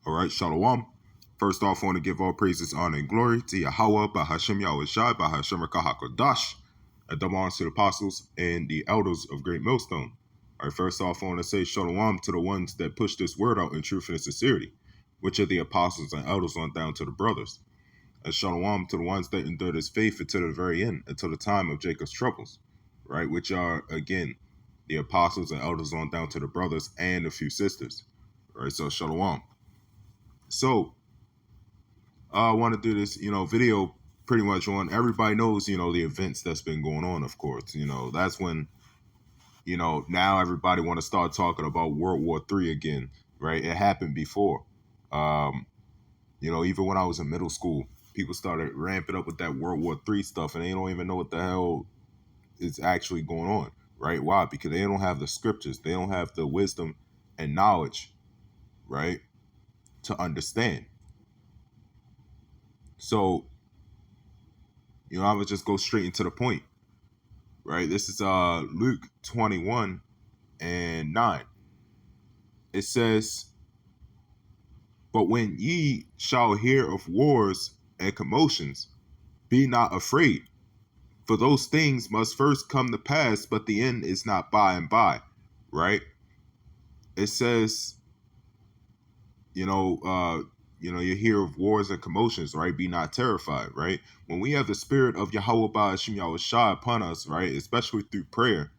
All right, Shalom. First off, I want to give all praises, honor, and glory to Yahweh, Bahashem Yahweh Shai, Bahashem Rakahakodash, and double honors to the apostles and the elders of Great Millstone. All right, first off, I want to say Shalom to the ones that push this word out in truth and sincerity, which are the apostles and elders on down to the brothers. And Shalom to the ones that endure this faith until the very end, until the time of Jacob's troubles, right? Which are, again, the apostles and elders on down to the brothers and a few sisters. All right, so Shalom. So, I want to do this, video pretty much on everybody knows, the events that's been going on, of course. That's when, now everybody want to start talking about World War III again, right? It happened before. Um, even when I was in middle school, people started ramping up with that World War III stuff and they don't even know what the hell is actually going on, right? Why? Because they don't have the scriptures, they don't have the wisdom and knowledge, right? To understand. So, I would just go straight into the point. Right, this is Luke 21 and 9. It says, "But when ye shall hear of wars and commotions, be not afraid, for those things must first come to pass, but the end is not by and by." Right? It says, you hear of wars and commotions, right? Be not terrified, right? When we have the spirit of Yahweh Ba'ashim Yahweh Shai upon us, right, especially through prayer,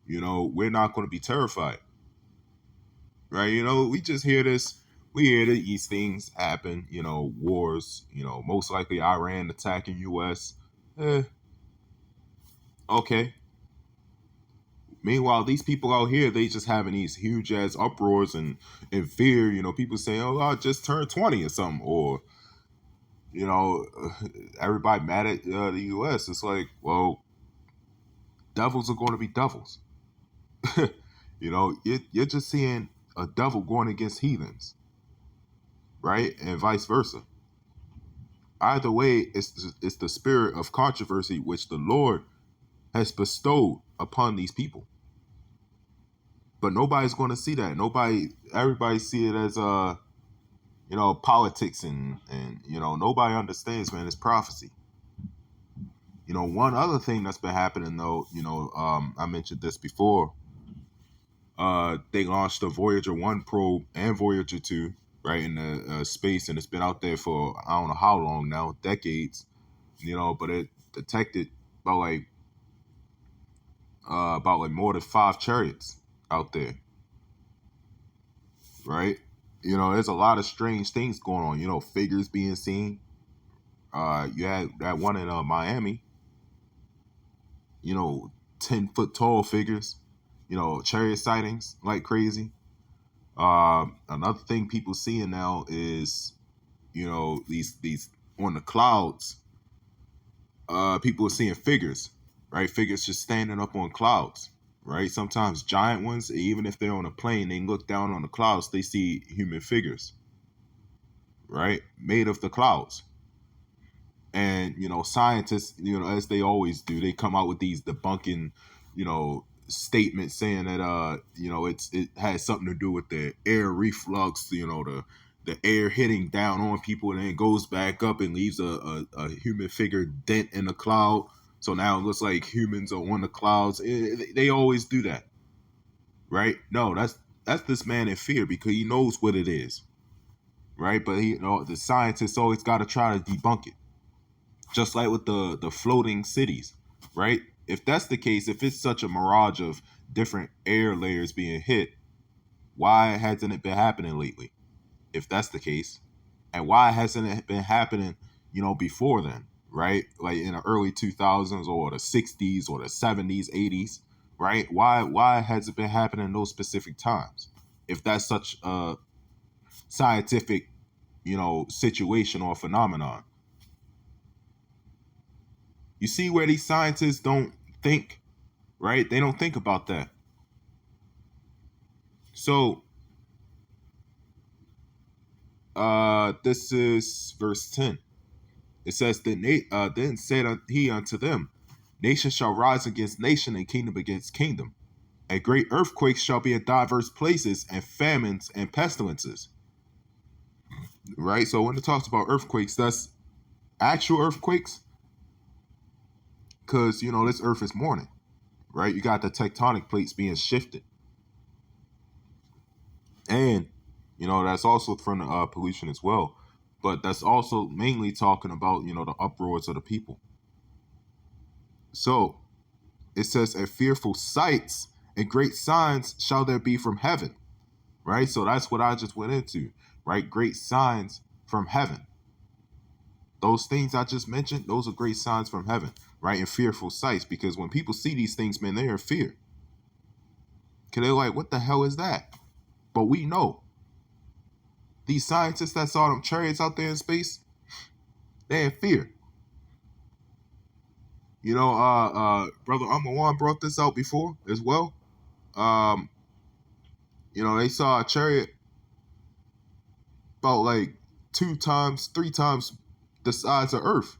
we're not going to be terrified. Right, we just hear this. We hear that these things happen. Wars. Most likely Iran attacking U.S. Okay. Meanwhile, these people out here, they just having these huge ass uproars and fear. People saying, "Oh, I just turned 20 or something," or everybody mad at the U.S. It's like, well, devils are going to be devils. You're just seeing a devil going against heathens, right, and vice versa. Either way, it's the spirit of controversy which the Lord has bestowed upon these people. But nobody's going to see that. Everybody see it as politics and nobody understands, man. It's prophecy. One other thing that's been happening though, I mentioned this before. They launched the Voyager 1 probe and Voyager 2, right, in the space, and it's been out there for I don't know how long now, decades. But it detected about more than 5 chariots out there, right? There's a lot of strange things going on. Figures being seen. You had that one in Miami. 10-foot tall figures. Chariot sightings like crazy. Another thing people seeing now is, these on the clouds. People are seeing figures, right? Figures just standing up on clouds, right? Sometimes giant ones, even if they're on a plane, they look down on the clouds, they see human figures, right? Made of the clouds. And, scientists, as they always do, they come out with these debunking, statements saying that, it has something to do with the air reflux, the air hitting down on people and then it goes back up and leaves a human figure dent in the cloud. So now it looks like humans are on the clouds. They always do that, right? No, that's this man in fear because he knows what it is, right? But the scientists always got to try to debunk it, just like with the floating cities, right? If that's the case, if it's such a mirage of different air layers being hit, why hasn't it been happening lately? If that's the case, and why hasn't it been happening, before then, right? Like in the early 2000s or the 60s or the 70s, 80s, right? Why has it been happening in those specific times? If that's such a scientific, situation or phenomenon. You see where these scientists don't think, right? They don't think about that. So, this is verse 10. It says, then said he unto them, nation shall rise against nation and kingdom against kingdom. And great earthquakes shall be in diverse places and famines and pestilences. right? So when it talks about earthquakes, that's actual earthquakes, because this earth is mourning, right? You got the tectonic plates being shifted, and that's also from the pollution as well. But that's also mainly talking about the uproars of the people. So it says, "And fearful sights and great signs shall there be from heaven." Right? So that's what I just went into, right? Great signs from heaven. Those things I just mentioned, those are great signs from heaven, right? And fearful sights, because when people see these things, man, they're in fear. Because they're like, what the hell is that? But we know these scientists that saw them chariots out there in space, they're in fear. Brother Amawan brought this out before as well. They saw a chariot about like 2 times, 3 times the size of Earth.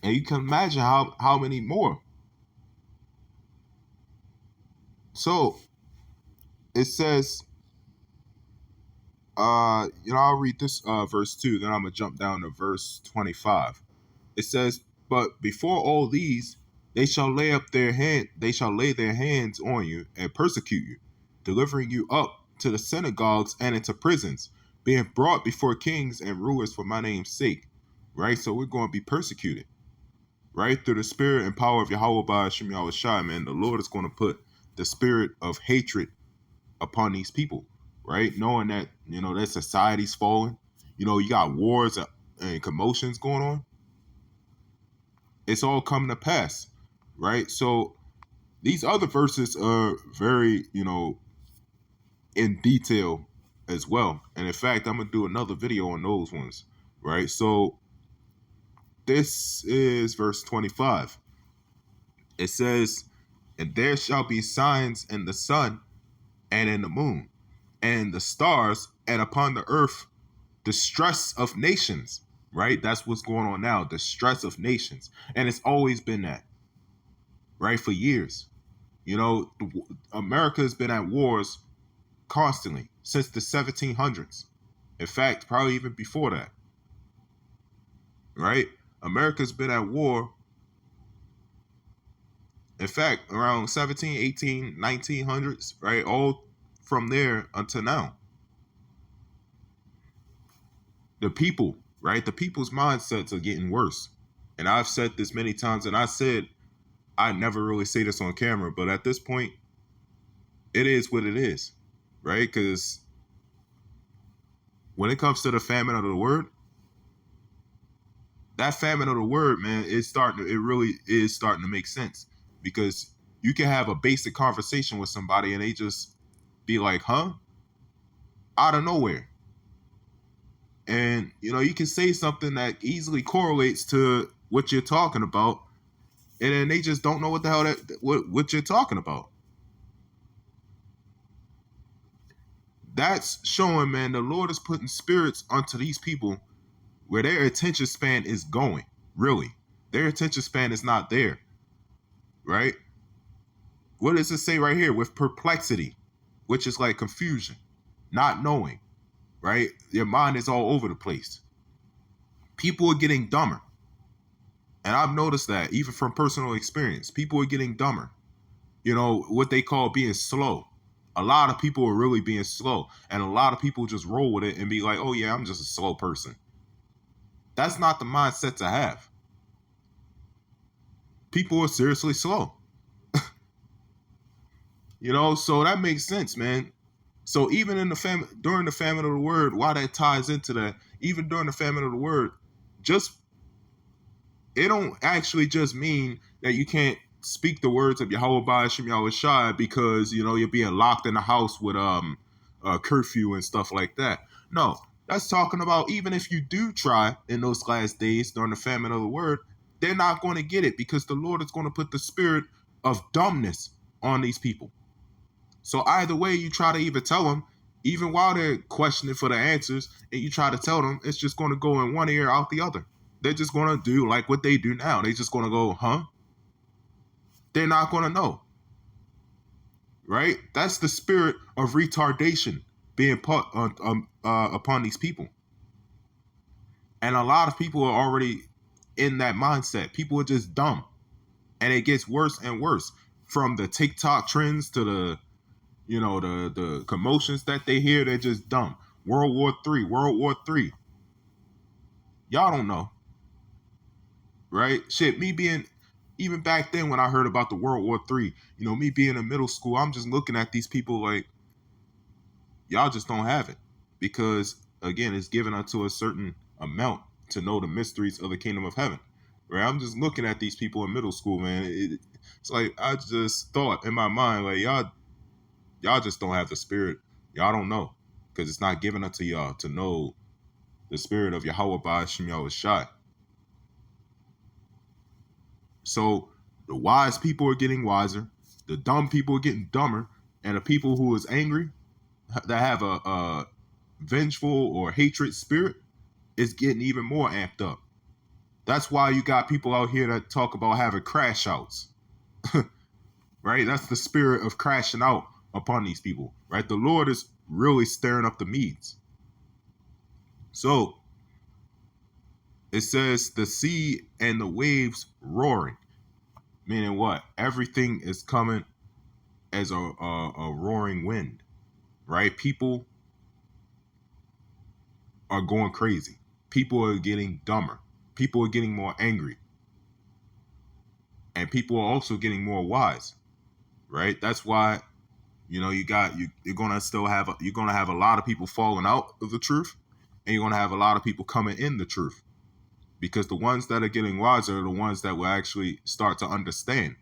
And you can imagine how many more. So it says, I'll read this verse 2, then I'm gonna jump down to verse 25. It says, "But before all these, they shall lay their hands on you and persecute you, delivering you up to the synagogues and into prisons, being brought before kings and rulers for my name's sake." Right? So we're going to be persecuted. Right? Through the spirit and power of Yahweh Ba'ashim Yahushua, man, the Lord is going to put the spirit of hatred upon these people, right? Knowing that, that society's falling, you got wars and commotions going on. It's all coming to pass, right? So these other verses are very, in detail as well. And in fact, I'm going to do another video on those ones, right? So this is verse 25. It says, "And there shall be signs in the sun and in the moon and in the stars, and upon the earth distress of nations." Right? That's what's going on now. Distress of nations. And it's always been that, right? For years. America has been at wars constantly since the 1700s. In fact, probably even before that. Right? America's been at war. In fact, around 17, 18, 1900s, right? All from there until now. The people, right? The people's mindsets are getting worse. And I've said this many times, and I said I never really say this on camera, but at this point, it is what it is, right? Because when it comes to the famine of the word, that famine of the word, man, it really is starting to make sense. Because you can have a basic conversation with somebody and they just be like, huh? Out of nowhere. And, you can say something that easily correlates to what you're talking about, and then they just don't know what the hell what you're talking about. That's showing, man, the Lord is putting spirits onto these people where their attention span is going. Really, their attention span is not there. Right? What does it say right here? With perplexity, which is like confusion, not knowing. Right? Your mind is all over the place. People are getting dumber. And I've noticed that even from personal experience. People are getting dumber. What they call being slow. A lot of people are really being slow. And a lot of people just roll with it and be like, oh yeah, I'm just a slow person. That's not the mindset to have. People are seriously slow. So that makes sense, man. So even in during the famine of the word, why that ties into that, even during the famine of the word, it don't actually just mean that you can't speak the words of Yahweh Ba'ashim Yahushua because, you're being locked in the house with curfew and stuff like that. No, that's talking about even if you do try in those last days during the famine of the word, they're not going to get it because the Lord is going to put the spirit of dumbness on these people. So either way, you try to even tell them, even while they're questioning for the answers, and you try to tell them, it's just going to go in one ear out the other. They're just going to do like what they do now. They're just going to go, huh? They're not going to know. Right? That's the spirit of retardation being put upon these people. And a lot of people are already in that mindset. People are just dumb. And it gets worse and worse. From the TikTok trends to the, the commotions that they hear, they're just dumb. World War III, World War III. Y'all don't know. Right? Shit, me being, even back then when I heard about the World War III, me being in middle school, I'm just looking at these people like, y'all just don't have it. Because, again, it's given unto a certain amount to know the mysteries of the kingdom of heaven. Right? I'm just looking at these people in middle school, man. It's like, I just thought in my mind, like, y'all just don't have the spirit. Y'all don't know. Because it's not given unto y'all to know the spirit of Yahweh Ba'ashem Yahushai. So the wise people are getting wiser, the dumb people are getting dumber, and the people who is angry, that have a vengeful or hatred spirit, is getting even more amped up. That's why you got people out here that talk about having crash outs. Right? That's the spirit of crashing out upon these people. Right? The Lord is really stirring up the Medes. So it says the sea and the waves roaring. Meaning what? Everything is coming as a roaring wind. Right? People are going crazy. People are getting dumber. People are getting more angry. And people are also getting more wise. Right? That's why, you're gonna have a lot of people falling out of the truth, and you're gonna have a lot of people coming in the truth. Because the ones that are getting wiser are the ones that will actually start to understand.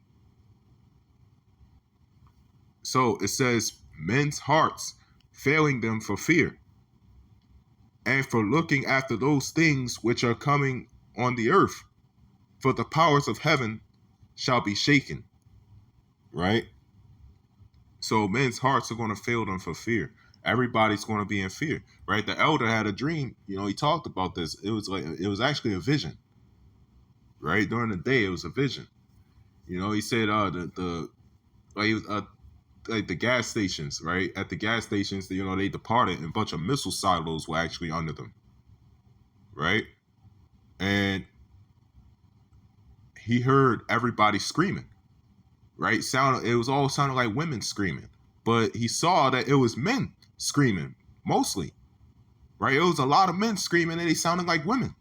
So it says, men's hearts failing them for fear, and for looking after those things which are coming on the earth, for the powers of heaven shall be shaken. Right? So men's hearts are going to fail them for fear. Everybody's going to be in fear. Right? The elder had a dream. He talked about this. It was actually a vision. Right? During the day, it was a vision. He said like the gas stations, right? At the gas stations, they departed, and a bunch of missile silos were actually under them. Right? And he heard everybody screaming. Right? It was all sounding like women screaming. But he saw that it was men screaming, mostly. Right? It was a lot of men screaming, and they sounded like women.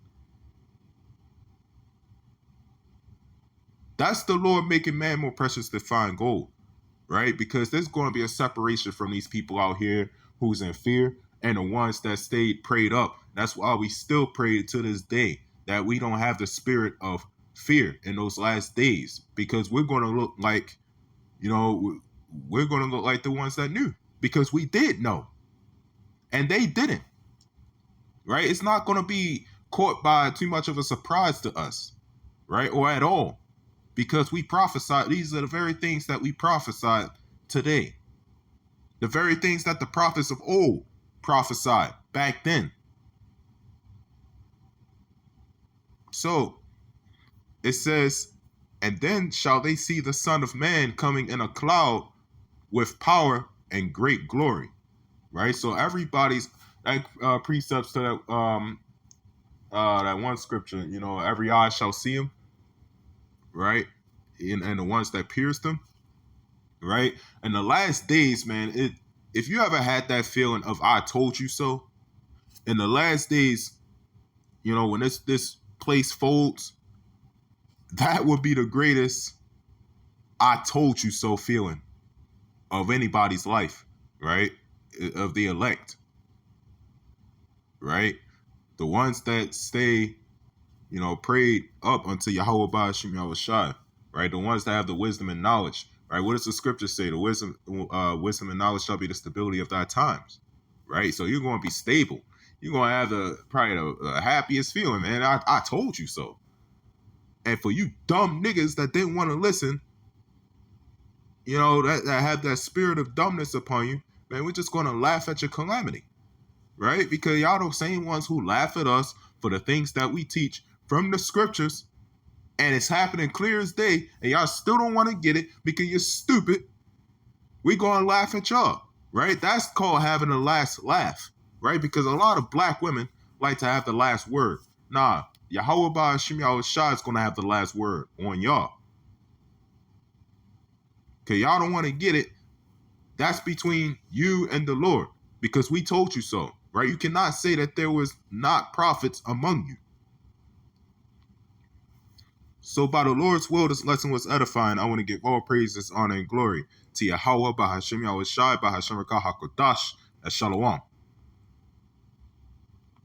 That's the Lord making man more precious than fine gold. Right? Because there's going to be a separation from these people out here who's in fear and the ones that stayed prayed up. That's why we still pray to this day that we don't have the spirit of fear in those last days, because we're going to look like, we're going to look like the ones that knew, because we did know and they didn't. Right? It's not going to be caught by too much of a surprise to us, right? Or at all. Because we prophesied, these are the very things that we prophesied today. The very things that the prophets of old prophesied back then. So it says, and then shall they see the Son of Man coming in a cloud with power and great glory. Right? So everybody's precepts to that one scripture, every eye shall see him. Right? And the ones that pierced him. Right? In the last days, man, if you ever had that feeling of I told you so, in the last days, when this place folds, that would be the greatest I told you so feeling of anybody's life, right? Of the elect, right? The ones that stay, prayed up unto Yahweh Ba'ashem Yahushai, right? The ones that have the wisdom and knowledge, right? What does the scripture say? The wisdom and knowledge shall be the stability of thy times, right? So you're going to be stable. You're going to have probably the happiest feeling, man. I told you so. And for you dumb niggas that didn't want to listen, that have that spirit of dumbness upon you, man, we're just going to laugh at your calamity, right? Because y'all the same ones who laugh at us for the things that we teach from the scriptures, and it's happening clear as day, and y'all still don't want to get it because you're stupid. We going to laugh at y'all. right? That's called having the last laugh, right? Because a lot of black women like to have the last word. Nah, Yahweh Ba'ashim Yahweh Shah is going to have the last word on y'all. Okay, y'all don't want to get it. That's between you and the Lord, because we told you so, right? You cannot say that there was not prophets among you. So by the Lord's will, this lesson was edifying. I want to give all praises, honor, and glory to Yahweh Ba'ashim Yahweh Shai Ba'ashim Rakah HaKodash and Shalom.